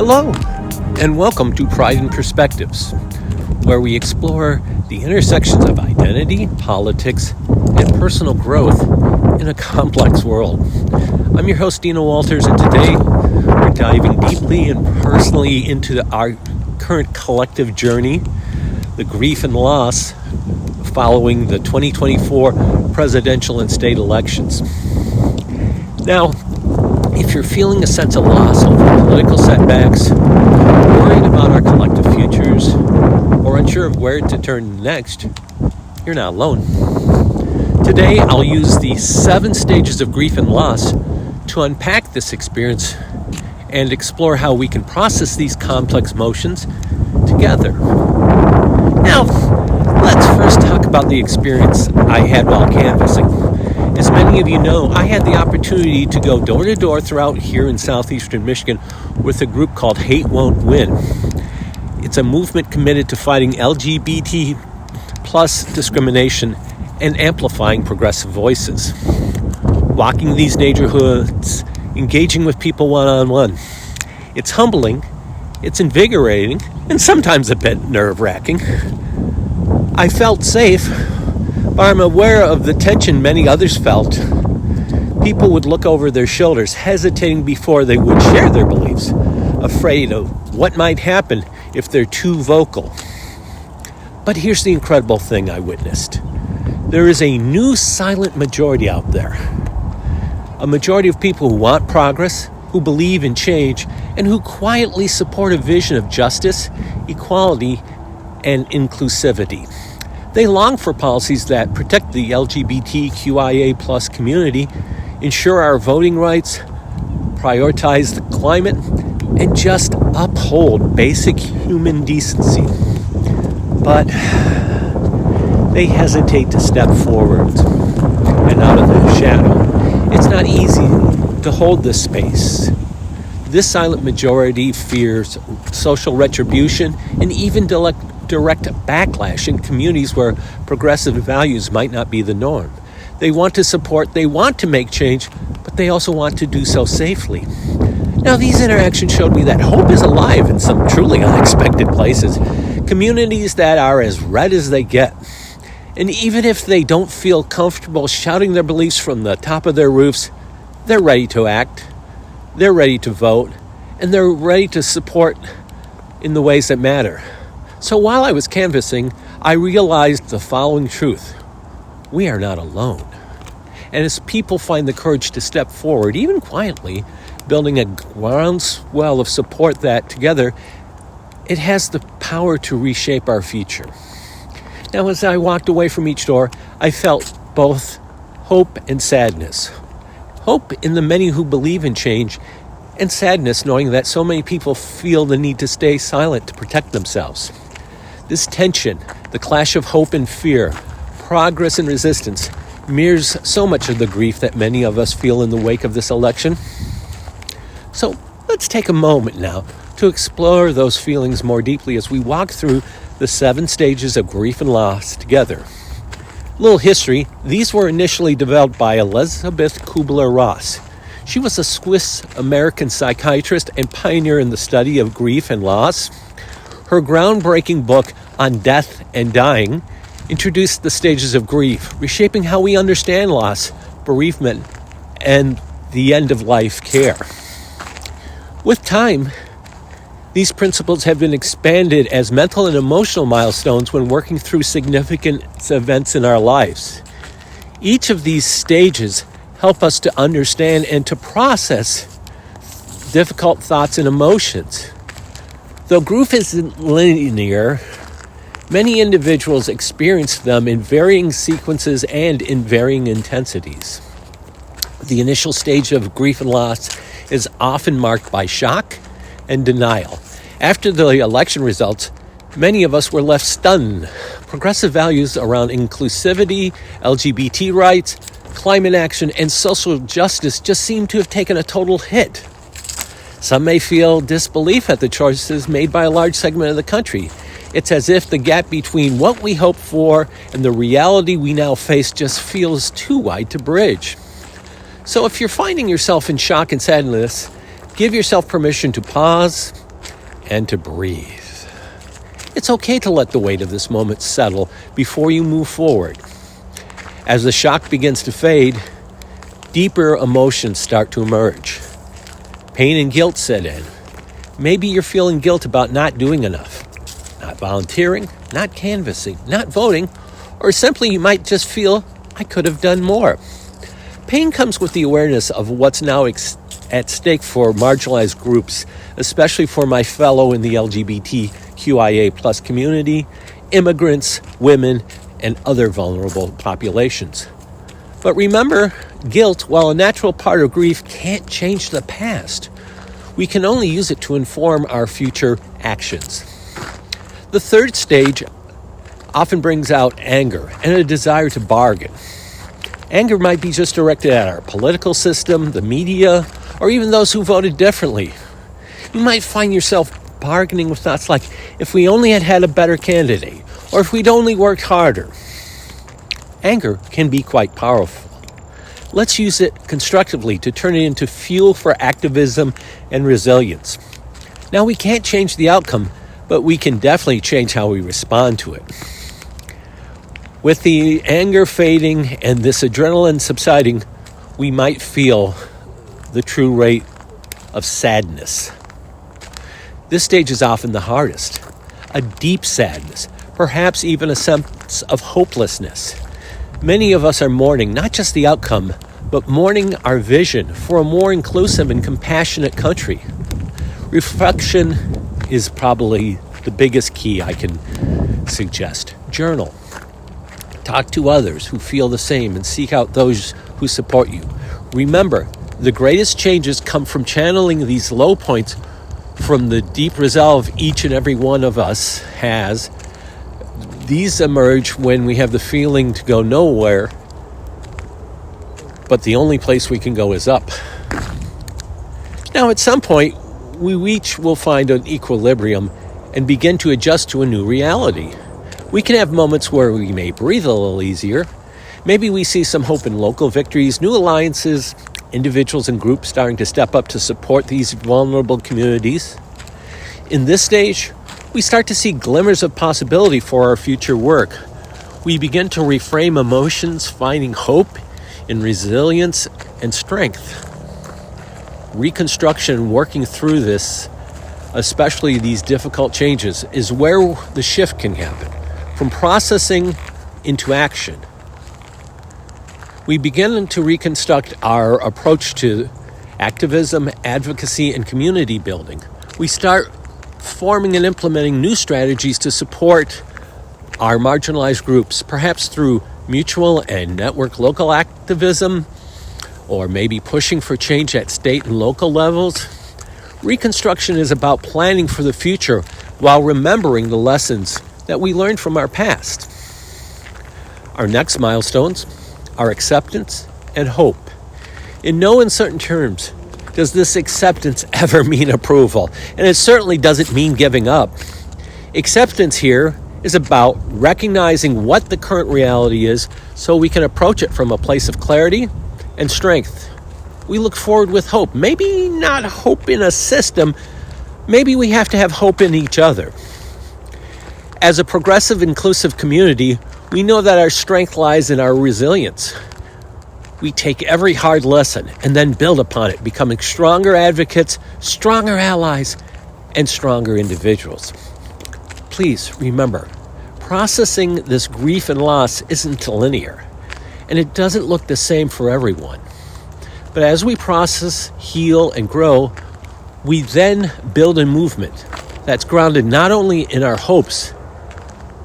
Hello, and welcome to Pride and Perspectives, where we explore the intersections of identity, politics, and personal growth in a complex world. I'm your host, Dina Walters, and today we're diving deeply and personally into our current collective journey, the grief and loss following the 2024 presidential and state elections. Now, if you're feeling a sense of loss over political setbacks, worried about our collective futures, or unsure of where to turn next, you're not alone. Today, I'll use the 7 stages of grief and loss to unpack this experience and explore how we can process these complex emotions together. Now, let's first talk about the experience I had while canvassing. As many of you know, I had the opportunity to go door to door throughout here in southeastern Michigan with a group called Hate Won't Win. It's a movement committed to fighting LGBT plus discrimination and amplifying progressive voices. Walking these neighborhoods, engaging with people one-on-one. It's humbling, it's invigorating, and sometimes a bit nerve-wracking. I felt safe, but I'm aware of the tension many others felt. People would look over their shoulders, hesitating before they would share their beliefs, afraid of what might happen if they're too vocal. But here's the incredible thing I witnessed. There is a new silent majority out there. A majority of people who want progress, who believe in change, and who quietly support a vision of justice, equality, and inclusivity. They long for policies that protect the LGBTQIA+ community, ensure our voting rights, prioritize the climate, and just uphold basic human decency. But they hesitate to step forward and out of the shadow. It's not easy to hold this space. This silent majority fears social retribution and even direct backlash in communities where progressive values might not be the norm. They want to support, they want to make change, but they also want to do so safely. Now, these interactions showed me that hope is alive in some truly unexpected places, communities that are as red as they get. And even if they don't feel comfortable shouting their beliefs from the top of their roofs, they're ready to act, they're ready to vote, and they're ready to support in the ways that matter. So while I was canvassing, I realized the following truth. We are not alone. And as people find the courage to step forward, even quietly, building a groundswell of support that together, it has the power to reshape our future. Now, as I walked away from each door, I felt both hope and sadness. Hope in the many who believe in change, and sadness knowing that so many people feel the need to stay silent to protect themselves. This tension, the clash of hope and fear, progress and resistance, mirrors so much of the grief that many of us feel in the wake of this election. So let's take a moment now to explore those feelings more deeply as we walk through the 7 stages of grief and loss together. A little history. These were initially developed by Elisabeth Kübler-Ross. She was a Swiss-American psychiatrist and pioneer in the study of grief and loss. Her groundbreaking book on death and dying introduced the stages of grief, reshaping how we understand loss, bereavement, and the end-of-life care. With time, these principles have been expanded as mental and emotional milestones when working through significant events in our lives. Each of these stages help us to understand and to process difficult thoughts and emotions. Though grief isn't linear, many individuals experience them in varying sequences and in varying intensities. The initial stage of grief and loss is often marked by shock and denial. After the election results, many of us were left stunned. Progressive values around inclusivity, LGBT rights, climate action, and social justice just seem to have taken a total hit. Some may feel disbelief at the choices made by a large segment of the country. It's as if the gap between what we hoped for and the reality we now face just feels too wide to bridge. So if you're finding yourself in shock and sadness, give yourself permission to pause, and to breathe. It's okay to let the weight of this moment settle before you move forward. As the shock begins to fade, deeper emotions start to emerge. Pain and guilt set in. Maybe you're feeling guilt about not doing enough, not volunteering, not canvassing, not voting, or simply you might just feel, I could have done more. Pain comes with the awareness of what's now at stake for marginalized groups, especially for my fellow in the LGBTQIA+ community, immigrants, women, and other vulnerable populations. But remember, guilt, while a natural part of grief, can't change the past. We can only use it to inform our future actions. The third stage often brings out anger and a desire to bargain. Anger might be just directed at our political system, the media, or even those who voted differently. You might find yourself bargaining with thoughts like, if we only had a better candidate, or if we'd only worked harder. Anger can be quite powerful. Let's use it constructively to turn it into fuel for activism and resilience. Now, we can't change the outcome, but we can definitely change how we respond to it. With the anger fading and this adrenaline subsiding, we might feel the true rate of sadness. This stage is often the hardest. A deep sadness, perhaps even a sense of hopelessness. Many of us are mourning not just the outcome, but mourning our vision for a more inclusive and compassionate country. Reflection is probably the biggest key I can suggest. Journal. Talk to others who feel the same and seek out those who support you. Remember, the greatest changes come from channeling these low points from the deep resolve each and every one of us has. These emerge when we have the feeling to go nowhere, but the only place we can go is up. Now, at some point, we each will find an equilibrium and begin to adjust to a new reality. We can have moments where we may breathe a little easier. Maybe we see some hope in local victories, new alliances, individuals and groups starting to step up to support these vulnerable communities. In this stage, we start to see glimmers of possibility for our future work. We begin to reframe emotions, finding hope in resilience and strength. Reconstruction, working through this, especially these difficult changes, is where the shift can happen. From processing into action. We begin to reconstruct our approach to activism, advocacy, and community building. We start forming and implementing new strategies to support our marginalized groups, perhaps through mutual and network local activism, or maybe pushing for change at state and local levels. Reconstruction is about planning for the future while remembering the lessons that we learned from our past. Our next milestones are acceptance and hope. In no uncertain terms does this acceptance ever mean approval, and it certainly doesn't mean giving up. Acceptance here is about recognizing what the current reality is so we can approach it from a place of clarity and strength. We look forward with hope. Maybe not hope in a system. Maybe we have to have hope in each other. As a progressive, inclusive community, we know that our strength lies in our resilience. We take every hard lesson and then build upon it, becoming stronger advocates, stronger allies, and stronger individuals. Please remember, processing this grief and loss isn't linear, and it doesn't look the same for everyone. But as we process, heal, and grow, we then build a movement that's grounded not only in our hopes,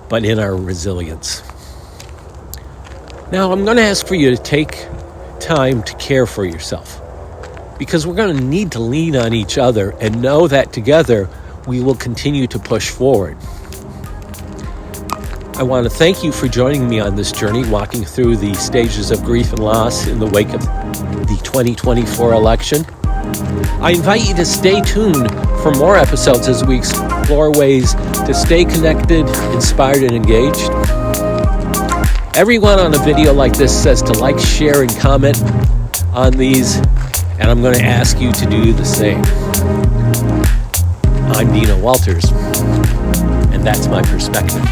but in our resilience. Now, I'm going to ask for you to take time to care for yourself, because we're going to need to lean on each other and know that together we will continue to push forward. I want to thank you for joining me on this journey, walking through the stages of grief and loss in the wake of the 2024 election. I invite you to stay tuned for more episodes as we explore ways to stay connected, inspired, and engaged. Everyone on a video like this says to like, share, and comment on these, and I'm going to ask you to do the same. I'm Dina Walters, and that's my perspective.